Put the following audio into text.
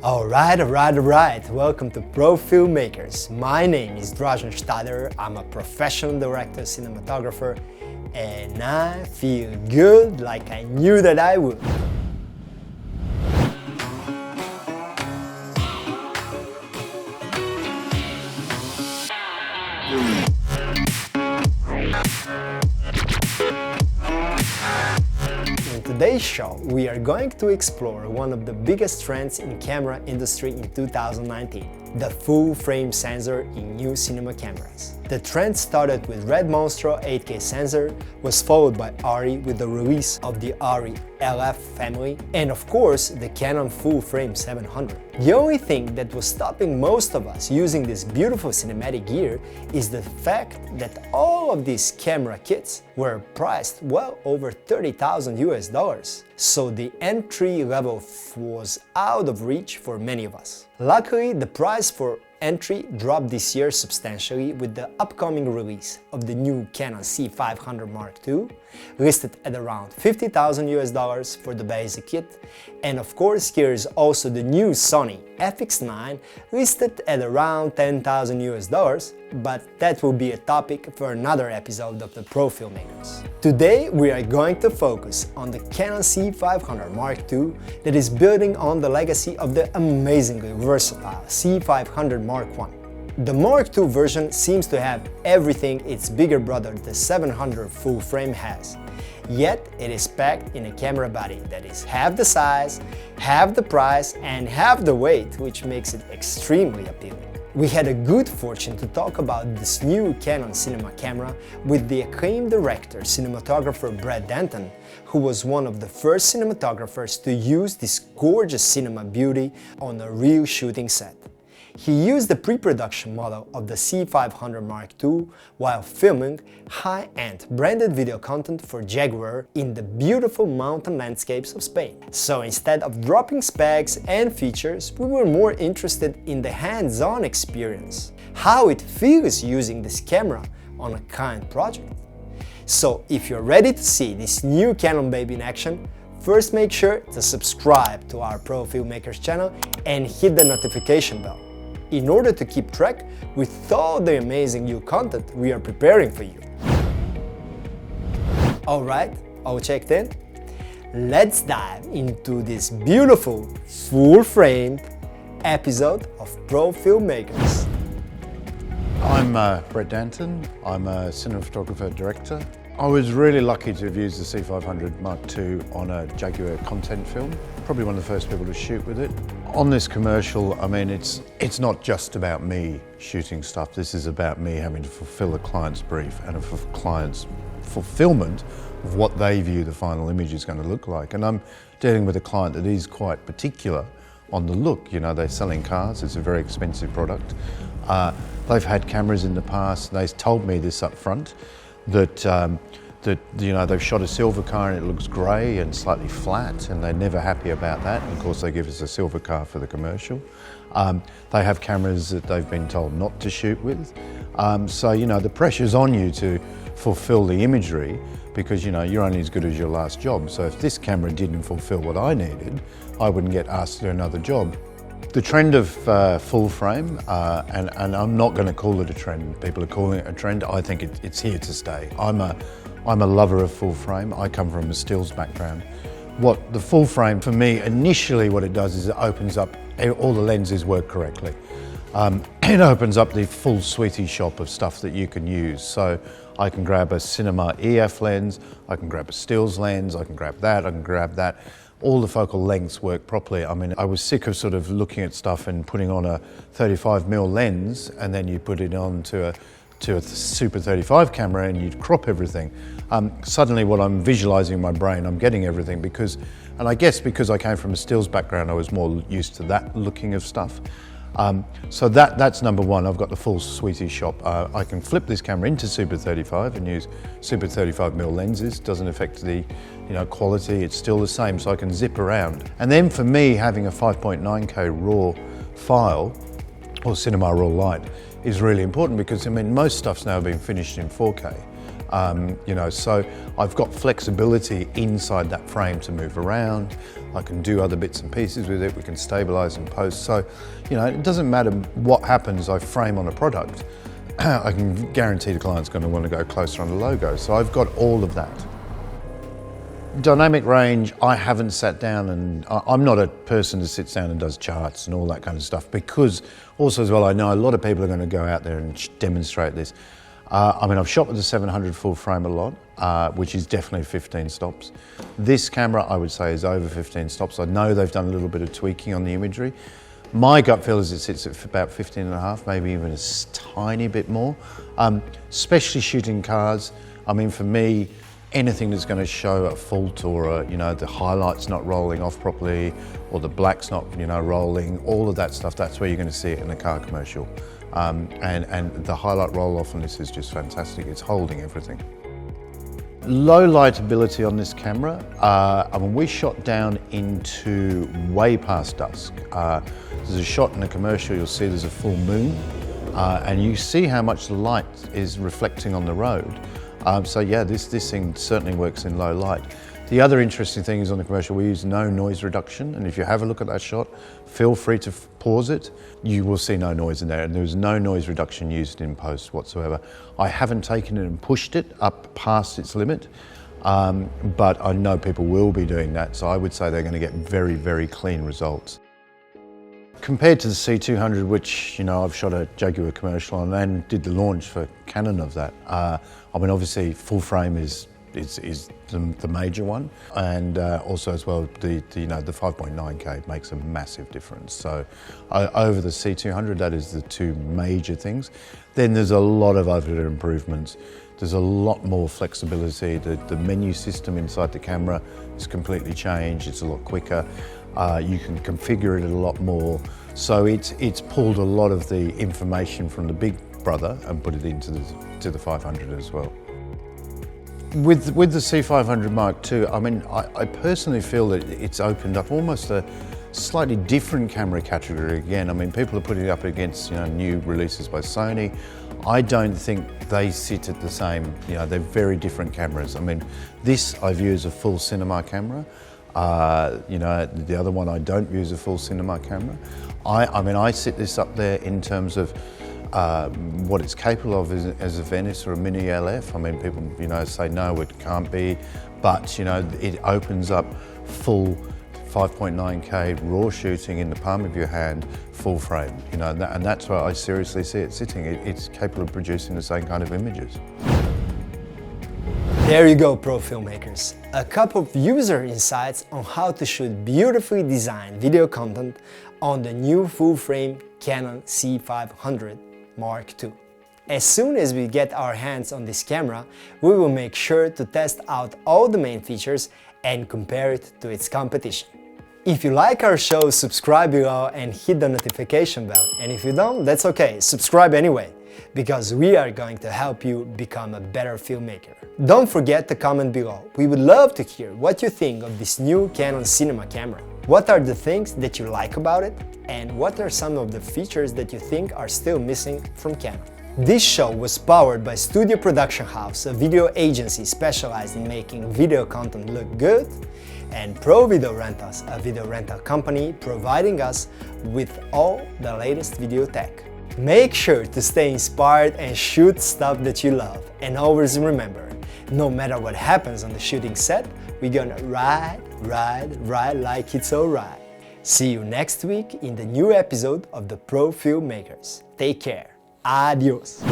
Alright. Welcome to Profilmmakers. My name is Dražen. I'm a professional director, cinematographer, and I feel good like I knew that I would. In today's show, we are going to explore one of the biggest trends in camera industry in 2019, the full-frame sensor in new cinema cameras. The trend started with Red Monstro 8K sensor, was followed by ARRI with the release of the ARRI LF family, and of course the Canon full-frame 700. The only thing that was stopping most of us using this beautiful cinematic gear is the fact that all of these camera kits were priced well over $30,000 US. So the entry level was out of reach for many of us. Luckily, the price for entry dropped this year substantially with the upcoming release of the new Canon C500 Mark II, listed at around $50,000 US for the basic kit, and of course here is also the new Sony FX9 listed at around $10,000 US, but that will be a topic for another episode of the Profilmmakers. Today we are going to focus on the Canon C500 Mark II that is building on the legacy of the amazingly versatile C500 Mark I. The Mark II version seems to have everything its bigger brother the 700 full frame has, yet it is packed in a camera body that is half the size, half the price and half the weight, which makes it extremely appealing. We had a good fortune to talk about this new Canon cinema camera with the acclaimed director, cinematographer Brett Danton, who was one of the first cinematographers to use this gorgeous cinema beauty on a real shooting set. He used the pre-production model of the C500 Mark II while filming high-end branded video content for Jaguar in the beautiful mountain landscapes of Spain. So instead of dropping specs and features, we were more interested in the hands-on experience, how it feels using this camera on a current project. So if you're ready to see this new Canon baby in action, first make sure to subscribe to our Profilmakers channel and hit the notification bell, in order to keep track with all the amazing new content we are preparing for you. Alright, all checked in? Let's dive into this beautiful, full-framed episode of Profilmakers. I'm Brett Danton. I'm a cinematographer director. I was really lucky to have used the C500 Mark II on a Jaguar content film. Probably one of the first people to shoot with it. On this commercial, I mean, it's not just about me shooting stuff. This is about me having to fulfill a client's brief and a client's fulfillment of what they view the final image is going to look like. And I'm dealing with a client that is quite particular on the look. You know, they're selling cars. It's a very expensive product. They've had cameras in the past. They told me this up front, that you know, they've shot a silver car and it looks grey and slightly flat, and they're never happy about that. And of course they give us a silver car for the commercial. They have cameras that they've been told not to shoot with. So you know, the pressure's on you to fulfill the imagery, because you know, you're only as good as your last job. So if this camera didn't fulfill what I needed, I wouldn't get asked to do another job. The trend of full frame, and I'm not going to call it a trend. People are calling it a trend. I think it's here to stay. I'm a lover of full frame. I come from a stills background. What the full frame for me, initially what it does is it opens up, all the lenses work correctly. It opens up the full sweetie shop of stuff that you can use. So I can grab a cinema EF lens, I can grab a stills lens, I can grab that, I can grab that. All the focal lengths work properly. I mean, I was sick of sort of looking at stuff and putting on a 35mm lens, and then you put it on to a Super 35 camera and you'd crop everything. Suddenly what I'm visualizing in my brain, I'm getting everything, because, and I guess because I came from a stills background, I was more used to that looking of stuff. So that's number one. I've got the full sweetie shop. I can flip this camera into Super 35 and use Super 35mm lenses. Doesn't affect the quality. It's still the same, so I can zip around. And then for me, having a 5.9K RAW file or Cinema Raw Light is really important, because I mean, most stuff's now been finished in 4K. So I've got flexibility inside that frame to move around. I can do other bits and pieces with it, we can stabilize and post. So, you know, it doesn't matter what happens I frame on a product, I can guarantee the client's going to want to go closer on the logo. So I've got all of that. Dynamic range, I haven't sat down and I'm not a person who sits down and does charts and all that kind of stuff, because also as well I know a lot of people are going to go out there and demonstrate this. I mean, I've shot with the 700 full frame a lot, which is definitely 15 stops. This camera I would say is over 15 stops. I know they've done a little bit of tweaking on the imagery. My gut feel is it sits at about 15 and a half, maybe even a tiny bit more. Especially shooting cars. I mean, for me, anything that's going to show a fault or you know, the highlight's not rolling off properly or the black's not, you know, rolling, all of that stuff, that's where you're going to see it in a car commercial. And the highlight roll off on this is just fantastic. It's holding everything. Low light ability on this camera. I mean, we shot down into way past dusk. There's a shot in a commercial, you'll see there's a full moon, and you see how much the light is reflecting on the road. So yeah, this thing certainly works in low light. The other interesting thing is on the commercial we use no noise reduction, and if you have a look at that shot, feel free to pause it. You will see no noise in there, and there's no noise reduction used in post whatsoever. I haven't taken it and pushed it up past its limit, but I know people will be doing that, so I would say they're going to get very, very clean results. Compared to the C200, which, you know, I've shot a Jaguar commercial on and did the launch for Canon of that. I mean, obviously full frame is the major one, and also as well the 5.9K makes a massive difference. So over the C200, that is the two major things. Then there's a lot of other improvements. There's a lot more flexibility. The menu system inside the camera is completely changed. It's a lot quicker. You can configure it a lot more. So it's pulled a lot of the information from the big brother and put it into the 500 as well. With the C500 Mark II, I mean, I personally feel that it's opened up almost a slightly different camera category again. I mean, people are putting it up against, you know, new releases by Sony. I don't think they sit at the same, you know, they're very different cameras. I mean, this I view as a full cinema camera. You know, the other one I don't use a full cinema camera. I mean, I sit this up there in terms of what it's capable of as a Venice or a Mini LF. I mean, people, you know, say no, it can't be, but, you know, it opens up full 5.9K raw shooting in the palm of your hand, full frame, you know, and that's where I seriously see it sitting. It's capable of producing the same kind of images. There you go, pro filmmakers. A couple of user insights on how to shoot beautifully designed video content on the new full-frame Canon C500 Mark II. As soon as we get our hands on this camera, we will make sure to test out all the main features and compare it to its competition. If you like our show, subscribe below and hit the notification bell. And if you don't, that's okay, subscribe anyway, because we are going to help you become a better filmmaker. Don't forget to comment below. We would love to hear what you think of this new Canon cinema camera. What are the things that you like about it? And what are some of the features that you think are still missing from Canon? This show was powered by Studio Production House, a video agency specialized in making video content look good, and Pro Video Rentals, a video rental company providing us with all the latest video tech. Make sure to stay inspired and shoot stuff that you love. And always remember, no matter what happens on the shooting set, we're gonna ride like it's alright. See you next week in the new episode of the Pro Filmmakers. Take care. Adios.